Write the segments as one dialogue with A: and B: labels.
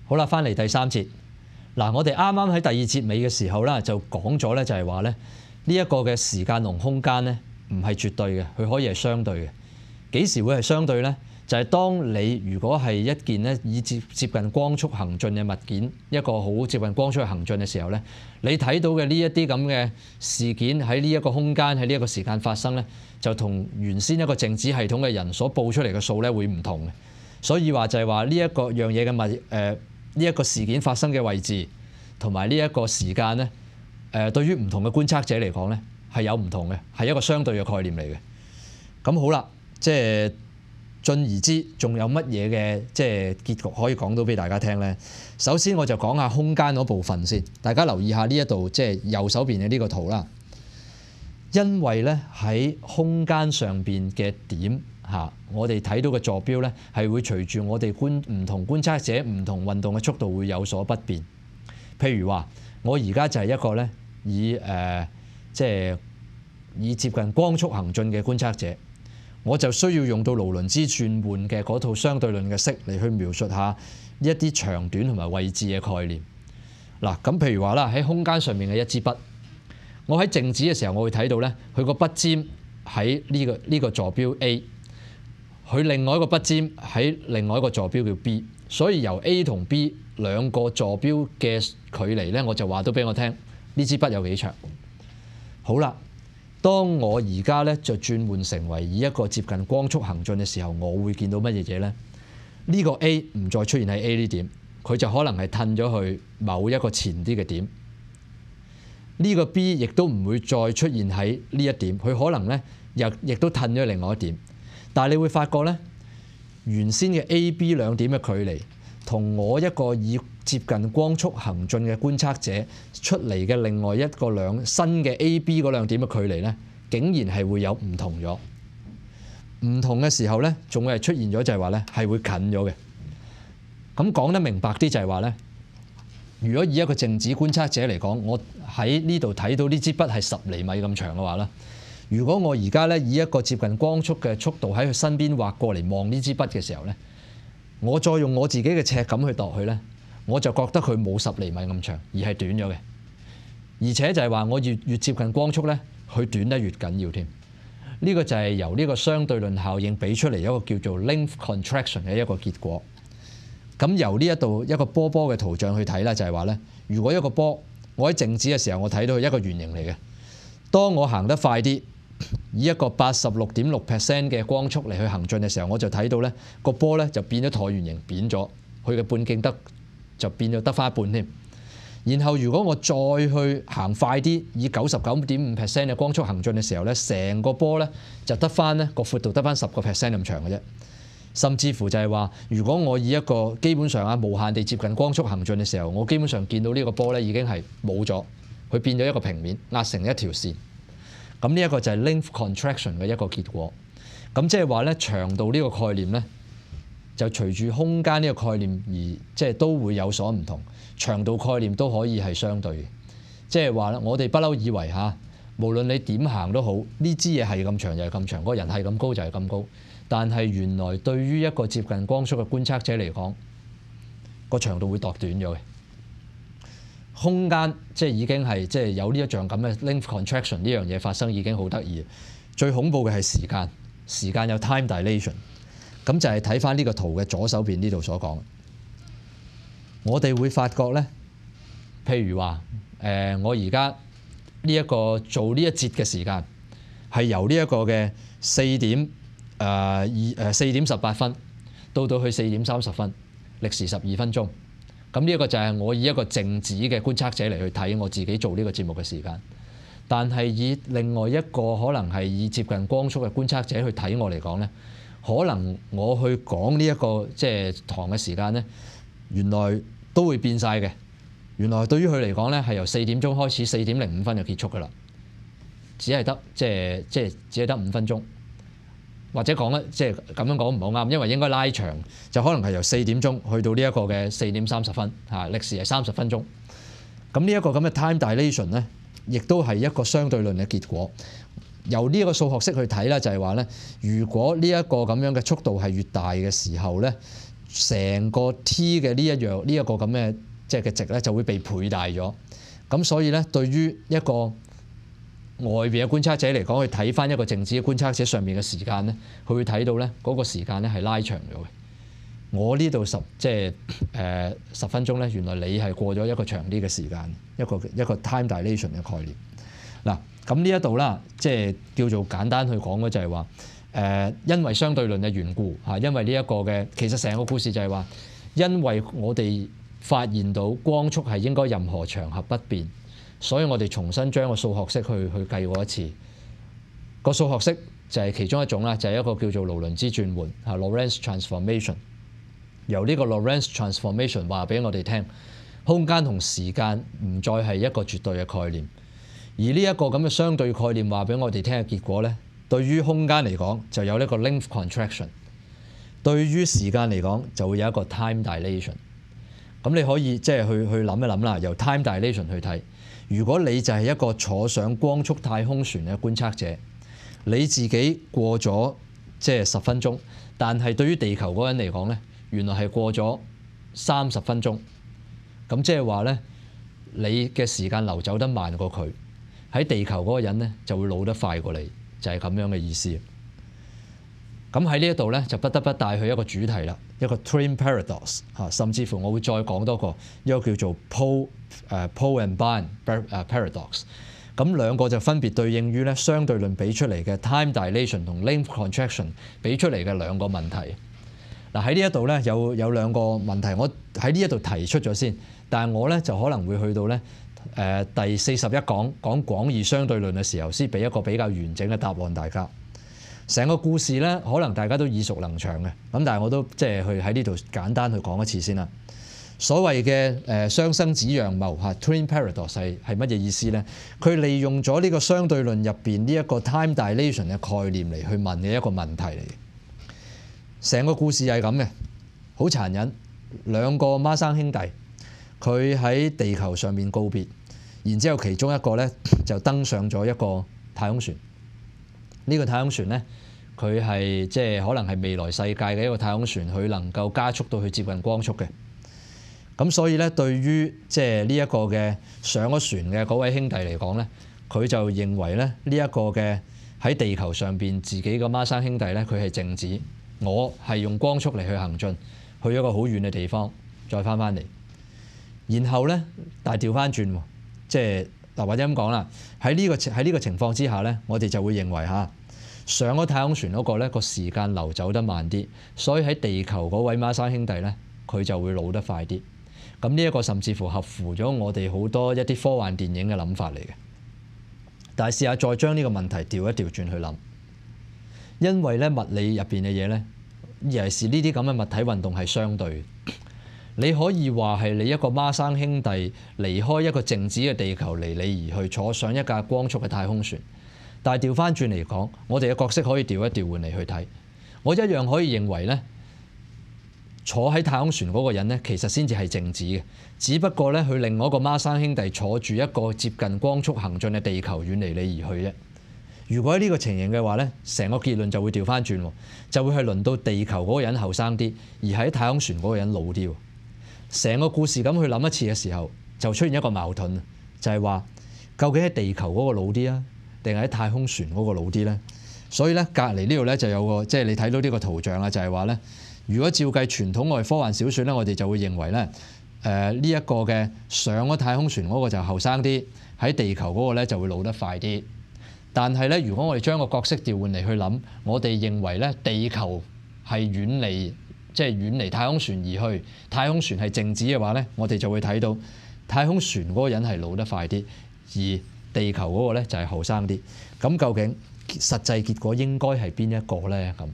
A: 好啦，翻嚟第三節。嗱，我哋啱啱喺第二節尾嘅時候啦，就講咗咧，就係話咧呢一個嘅時間同空間咧唔係絕對嘅，佢可以係相對嘅。幾時會係相對咧？就係當你如果係一件咧以接近光速行進嘅物件，一個好接近光速行進嘅時候咧，你睇到嘅呢一啲咁嘅事件喺呢一個空間喺呢一個時間發生咧，就同原先一個靜止系統嘅人所報出嚟嘅數咧會唔同嘅。所以話就係話呢一個樣嘢嘅呢一個事件發生嘅位置同埋呢一個時間咧，對於唔同嘅觀測者嚟講咧係有唔同嘅，係一個相對嘅概念嚟嘅。咁好啦，即係進而之，仲有乜嘢嘅即係結局可以講到俾大家聽咧？首先我就講下空間嗰部分先，大家留意下呢一度即係右手邊嘅呢個圖啦。因為咧喺空間上邊嘅點嚇，我哋睇到嘅坐標咧係會隨住我哋唔同觀測者唔同運動嘅速度會有所不變。譬如話，我而家就係一個咧即係以接近光速行進嘅觀測者。我就需要用到勞倫茲轉換嘅嗰套相對論嘅式嚟去描述下一啲長短同埋位置嘅概念。嗱，咁譬如話啦，喺空間上面嘅一支筆，我喺靜止嘅時候，我會睇到咧，佢個筆尖喺呢個坐標 A， 佢另外一個筆尖喺另外一個坐標叫 B， 所以由 A 同 B 兩個坐標嘅距離咧，我就話到俾我聽，呢支筆有幾長。好啦。當我而家咧就轉換成為以一個接近光速行進嘅時候，我會見到乜嘢嘢咧？呢個 A 唔再出現喺 A 呢點，佢就可能係褪咗去某一個前啲嘅點。呢個 B 亦都唔會再出現喺呢一點，佢可能咧亦都褪咗另外一點。但係你會發覺咧，原先嘅 A、B 兩點嘅距離，同我一個以接近光速行進嘅觀測者出嚟嘅另外一個新嘅 A、B 嗰兩點嘅距離咧，竟然係會有唔同咗。唔同嘅時候咧，仲會係出現咗就係話咧係會近咗嘅。咁講得明白啲就係話咧，如果以一個靜止觀測者嚟講，我喺呢度睇到呢支筆係10厘米咁長嘅話咧，如果我而家咧以一個接近光速嘅速度喺佢身邊劃過嚟望呢支筆嘅時候咧，我再用我自己嘅尺感去度佢咧，我就覺得佢冇10厘米咁長，而係短咗嘅。而且就係話我越接近光速咧，佢短得越緊要添。呢個就係由呢個相對論效應俾出嚟一個叫做 length contraction 嘅一個結果。咁由呢一度一個波波嘅圖像去睇啦，就係話咧，如果一個波我喺靜止嘅時候，我睇到佢一個圓形嚟嘅。當我行得快啲，以一個86.6% 嘅光速嚟去行進嘅時候，我就睇到咧個波咧就變咗橢圓形扁咗，佢嘅半徑就變咗得翻一半添。然後如果我再去行快啲，以99.5% 嘅光速行進嘅時候咧，成個波咧就得翻咧個闊度得翻10% 咁長嘅啫。甚至乎就係話，如果我以一個基本上無限地接近光速行進嘅時候，我基本上見到呢個波咧已經係冇咗，佢變咗一個平面，壓成一條線。咁呢一個就係 length contraction 嘅一個結果。咁即係話咧，長度呢個概念咧，就隨住空間呢個概念而即係都會有所唔同。長度概念都可以係相對嘅，即係話咧，我哋不嬲以為無論你點行都好，呢支嘢係咁長就係咁長，個人係咁高就係咁高。但係原來對於一個接近光速嘅觀測者嚟講，個長度會度短咗嘅。空間即係已經係即係有呢一樣咁嘅 length contraction 呢樣嘢發生已經好得意。最恐怖嘅係時間有 time dilation。咁就係睇翻呢個圖嘅左手邊呢度所講。我哋會發覺咧，譬如話我而家呢一個做呢一節嘅時間係由呢一個嘅4點18分到去4點30分，歷時12分鐘。咁呢一個就係我以一個靜止嘅觀測者嚟去睇我自己做呢個節目嘅時間。但係以另外一個可能係以接近光速嘅觀測者去睇我嚟講咧，可能我去講呢一個即係堂嘅時間咧，原來都會變晒嘅。原來對於佢嚟講咧，係由4點鐘開始，4點05分就結束噶啦，只係得只係得5分鐘。或者講咧，即係咁樣講唔好啱，因為應該拉長，就可能係由4點鐘去到呢一個嘅4點30分，歷時係30分鐘。咁呢一個咁嘅 time dilation 咧，亦都係一個相對論嘅結果。由呢一個數學式去睇咧，就係話咧，如果呢一個咁樣嘅速度係越大嘅時候咧，成個 t 嘅呢一個咁嘅即係嘅值咧就會被倍大咗。咁所以咧，對於一個外邊嘅觀察者嚟講，去睇翻一個靜止嘅觀察者上面嘅時間咧，佢會睇到咧嗰個時間咧係拉長咗嘅。我呢度10分鐘咧，原來你係過咗一個長啲嘅時間，一個 time dilation 嘅概念。嗱，咁呢一度啦，即係叫做簡單去講嘅就係話，因為相對論嘅緣故嚇，因為呢一個嘅其實成個故事就係話，因為我哋發現到光速係應該任何場合不變，所以我哋重新將個數學式去計過一次。個數學式就係其中一種啦，就係一個叫做勞倫茲轉換嚇 Lorentz transformation。由呢個 Lorentz transformation 話俾我哋聽，空間同時間唔再係一個絕對嘅概念，而呢一個咁嘅相對概念話俾我哋聽嘅結果咧，對於空間嚟講就有呢個 length contraction， 對於時間嚟講就會有一個 time dilation。咁你可以即係去諗一諗啦，由 time dilation 去睇，如果你就係一個坐上光速太空船嘅觀測者，你自己過咗即係10分鐘，但係對於地球嗰個人嚟講咧，原來係過咗30分鐘，咁即係話咧，你嘅時間流走得慢過佢，喺地球嗰個人咧就會老得快過你，就係咁樣嘅意思。咁喺呢一度咧就不得不帶去一個主題啦，一個 twin paradox 嚇，甚至乎我會再講多個一個叫做 pole and bind paradox。咁兩個就分別對應於咧相對論俾出嚟嘅 time dilation 同 length contraction 俾出嚟嘅兩個問題。嗱，喺呢一度咧有兩個問題，我喺呢一度提出咗先，但係我咧就可能會去到咧第41講廣義相對論嘅時候，先俾一個比較完整嘅答案大家。成個故事咧，可能大家都耳熟能詳嘅，咁但係我都即係去喺呢度簡單去講一次先啦。所謂嘅雙生子樣貌嚇 twin paradox 係乜嘢意思咧？佢利用咗呢個相對論入邊呢一個 time dilation 嘅概念嚟去問嘅一個問題嚟嘅。成個故事係咁嘅，好殘忍。兩個孖生兄弟，佢喺地球上面告別，然之後其中一個咧就登上咗一個太空船。呢個太空船咧，佢係即係可能係未來世界嘅一個太空船，佢能夠加速到去接近光速嘅。咁所以咧，對於即係呢一個嘅上咗船嘅嗰位兄弟嚟講咧，佢就認為咧呢一個嘅喺地球上邊自己個孖生兄弟咧，佢係靜止。我係用光速嚟去行進，去一個好遠嘅地方，再翻嚟。然後咧，但係調翻轉喎，即係嗱或者咁講啦，喺呢個情況之下咧，我哋就會認為嚇上咗太空船嗰個咧個時間流走得慢啲，所以喺地球嗰位孖生兄弟咧，佢就會老得快啲。咁呢一個甚至乎合乎咗我哋好多一啲科幻電影嘅諗法嚟嘅。但係試下再將呢個問題調一調轉去諗。因為咧物理入邊嘅嘢咧，尤其是呢啲咁嘅物體運動係相對。你可以話係你一個孖生兄弟離開一個靜止嘅地球離你而去，坐上一架光速嘅太空船。但係調翻轉嚟講，我哋嘅角色可以調一調換嚟去睇。我一樣可以認為咧，坐喺太空船嗰個人咧，其實先至係靜止嘅，只不過咧佢另外一個孖生兄弟坐住一個接近光速行進嘅地球遠離你而去啫。如果喺呢個情形嘅話咧，成個結論就會調翻轉，就會係輪到地球嗰個人後生啲，而喺太空船嗰個人老啲。成個故事咁去諗一次嘅時候，就出現一個矛盾，就係話究竟喺地球嗰個老啲啊，定係喺太空船嗰個老啲咧？所以咧，隔離呢度咧就有個即係你睇到呢個圖像啦，就係話咧，如果照計傳統外科幻小説咧，我哋就會認為咧，呢一個嘅上咗太空船嗰個就後生啲，喺地球嗰個咧就會老得快啲。但係咧，如果我哋將個角色調換嚟去諗，我哋認為咧，地球係遠離太空船而去，太空船係靜止嘅話咧，我哋就會睇到太空船嗰個人係老得快啲，而地球嗰個咧就係後生啲。咁究竟實際結果應該係邊一個咧？咁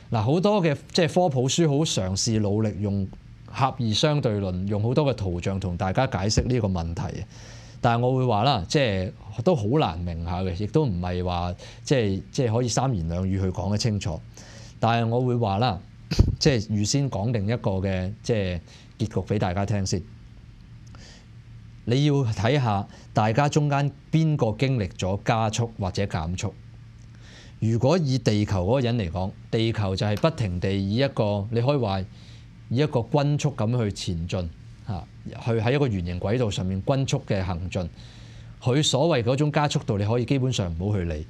A: 嗱，好多嘅即係科普書好嘗試努力用狹義相對論，用好多嘅圖像同大家解釋呢個問題。但係我會話啦，即係都好難明下嘅，亦都唔係話即係可以三言兩語去講得清楚。但係我會話啦，即係預先講定一個嘅即係結局俾大家聽先。你要睇下大家中間邊個經歷咗加速或者減速。如果以地球嗰個人嚟講，地球就係不停地以一個你可以話以一個均速咁去前進去喺一個圓形軌道上面均速嘅行進。佢所謂嗰種加速度，你可以基本上唔好去理。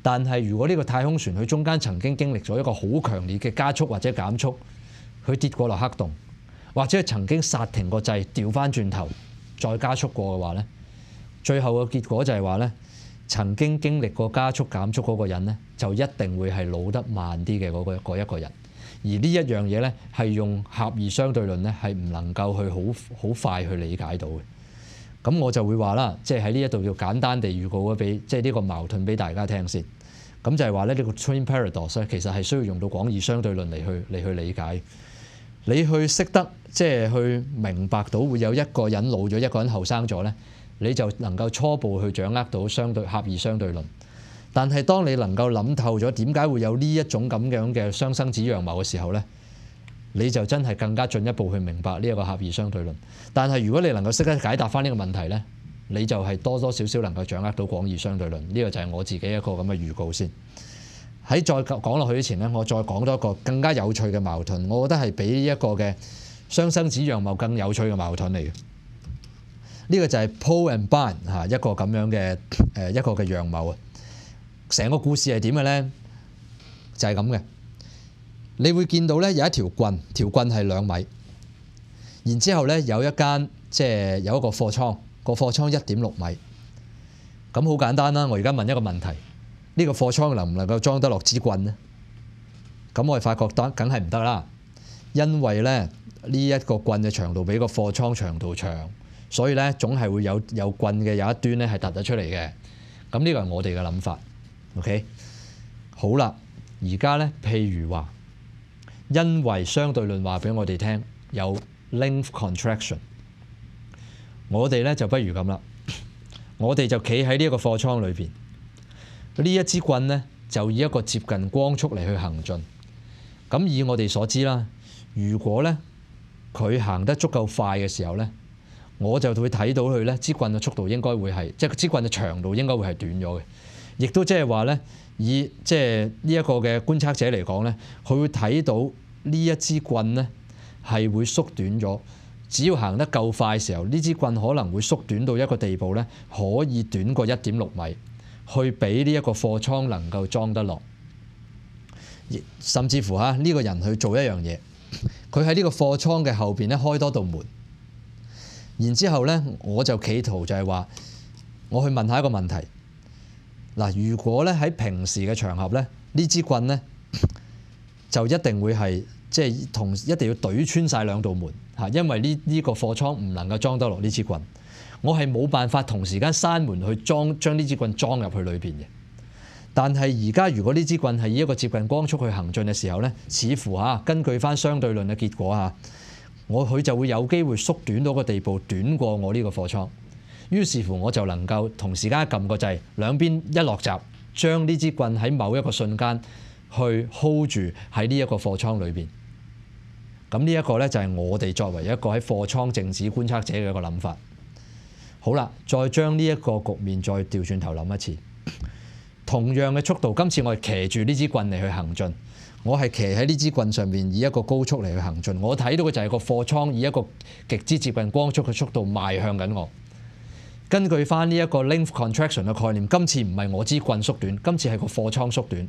A: 但係如果呢個太空船佢中間曾經經歷咗一個好強烈嘅加速或者減速，佢跌過落黑洞，或者係曾經剎停個掣調翻轉頭再加速過嘅話咧，最後嘅結果就係話咧，曾經經歷過加速減速嗰個人咧，就一定會係老得慢啲嘅嗰一個人。而呢一樣嘢咧，係用狹義相對論咧，係唔能夠去好快去理解到嘅。咁我就會話啦，即係喺呢一度要簡單地預告咗俾即係呢個矛盾俾大家聽先。咁就係話咧，呢個 twin paradox 咧，其實係需要用到廣義相對論嚟去理解。你去識得即係去明白到會有一個人老咗，一個人後生咗咧，你就能夠初步去掌握到相對狹義相對論。但係當你能夠諗透咗點解會有呢一種咁樣嘅雙生子樣貌嘅時候咧，你就真係更加進一步去明白呢一個狹義相對論。但係如果你能夠識得解答翻呢個問題咧，你就係多多少少能夠掌握到廣義相對論。呢個就係我自己一個咁嘅預告先。喺再講落去之前咧，我再講多一個更加有趣嘅矛盾，我覺得係比一個嘅雙生子樣貌更有趣嘅矛盾嚟嘅。呢個就係 Paul and Barn 一個咁樣嘅一個嘅樣貌啊。成個故事係點嘅咧？就係咁嘅。你會見到咧有一條棍，條棍係2米，然之後咧有一間即係有一個貨倉，個貨倉1.6米。咁好簡單啦，我而家問一個問題：呢個貨倉能唔能夠裝得落支棍呢？咁我哋發覺得梗係唔得啦，因為咧呢一個棍嘅長度比個貨倉長度長，所以咧總係會有棍嘅有一端咧係突咗出嚟嘅。咁呢個係我哋嘅諗法。OK， 好啦，而家咧譬如話，因為相對論話俾我哋聽有 length contraction， 我哋咧就不如咁啦，我哋就企喺呢一個貨倉裏邊，呢一支棍咧就以一個接近光速嚟去行進。咁以我哋所知啦，如果咧佢行得足夠快嘅時候咧，我就會睇到佢咧支棍嘅速度應該會係即係支棍嘅長度應該會係短咗嘅。亦都即係話咧，以即係呢一個嘅觀察者嚟講咧，佢會睇到呢一支棍咧係會縮短咗。只要行得夠快嘅時候，呢支棍可能會縮短到一個地步咧，可以短過1.6米，去俾呢一個貨倉能夠裝得落。甚至乎呢個人去做一樣嘢，佢喺呢個貨倉嘅後邊咧開多道門，然之後咧我就企圖就係話，我去問下一個問題。嗱，如果咧喺平時嘅場合咧，呢支棍咧就一定會係即係一定要懟穿晒2道門嚇，因為呢個貨倉唔能夠裝得落呢支棍。我係冇辦法同時間閂門去將呢支棍裝入去裏邊嘅。但係而家如果呢支棍係以一個接近光速去行進嘅時候咧，似乎根據翻相對論嘅結果佢就會有機會縮短到個地步，短過我呢個貨倉。於是乎我就能夠同時間撳個掣，兩邊一落閘，將呢支棍喺某一個瞬間去 hold 住喺呢一個貨倉裏邊。咁呢一個咧就係我哋作為一個喺貨倉靜止觀察者嘅一個諗法。好啦，再將呢一個局面再調轉頭諗一次，同樣嘅速度，今次我係騎住呢支棍嚟去行進，我係騎喺呢支棍上面以一個高速嚟去行進。我睇到嘅就係個貨倉以一個極之接近光速嘅速度邁向緊我。根據翻呢一個 length contraction 嘅概念，今次唔係我支棍縮短，今次係個貨倉縮短。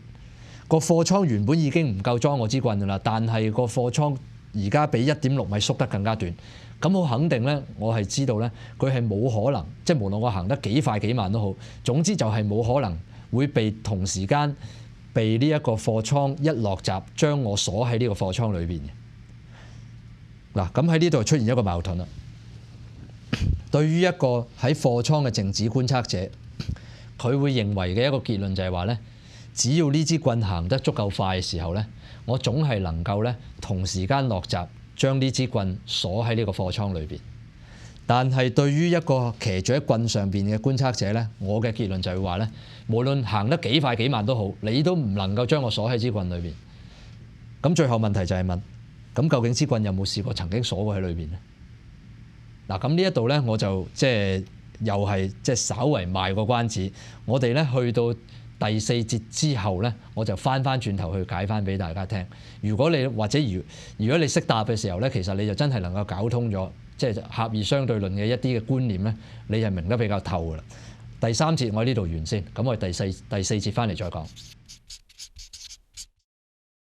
A: 個貨倉原本已經唔夠裝我支棍㗎啦，但係個貨倉而家比1.6米縮得更加短。咁我肯定咧，我係知道咧，佢係冇可能，即係無論我行得幾快幾慢都好，總之就係冇可能會被同時間被呢一個貨倉一落閘將我鎖喺呢個貨倉裏邊嘅。嗱，咁喺呢度出現一個矛盾啦。對於一個喺貨倉嘅靜止觀察者，佢會認為嘅一個結論就係話咧，只要呢支棍行得足夠快嘅時候咧，我總係能夠咧同時間落閘將呢支棍鎖喺呢個貨倉裏邊。但係對於一個騎住喺棍上邊嘅觀察者咧，我嘅結論就係話咧，無論行得幾快幾慢都好，你都唔能夠將我鎖喺支棍裏邊。咁最後問題就係問，咁究竟支棍有冇試過曾經鎖過喺裏邊咧？嗱，咁呢一度咧，我就即係又係即係稍為賣個關子。我哋咧去到第四節之後咧，我就翻轉頭去解翻俾大家聽。如果你或者如果你識答嘅時候咧，其實你就真係能夠搞通咗，即係狹義相對論嘅一啲嘅觀念咧，你係明得比較透噶啦。第三節我喺呢度完先，咁我哋第四節翻嚟再講。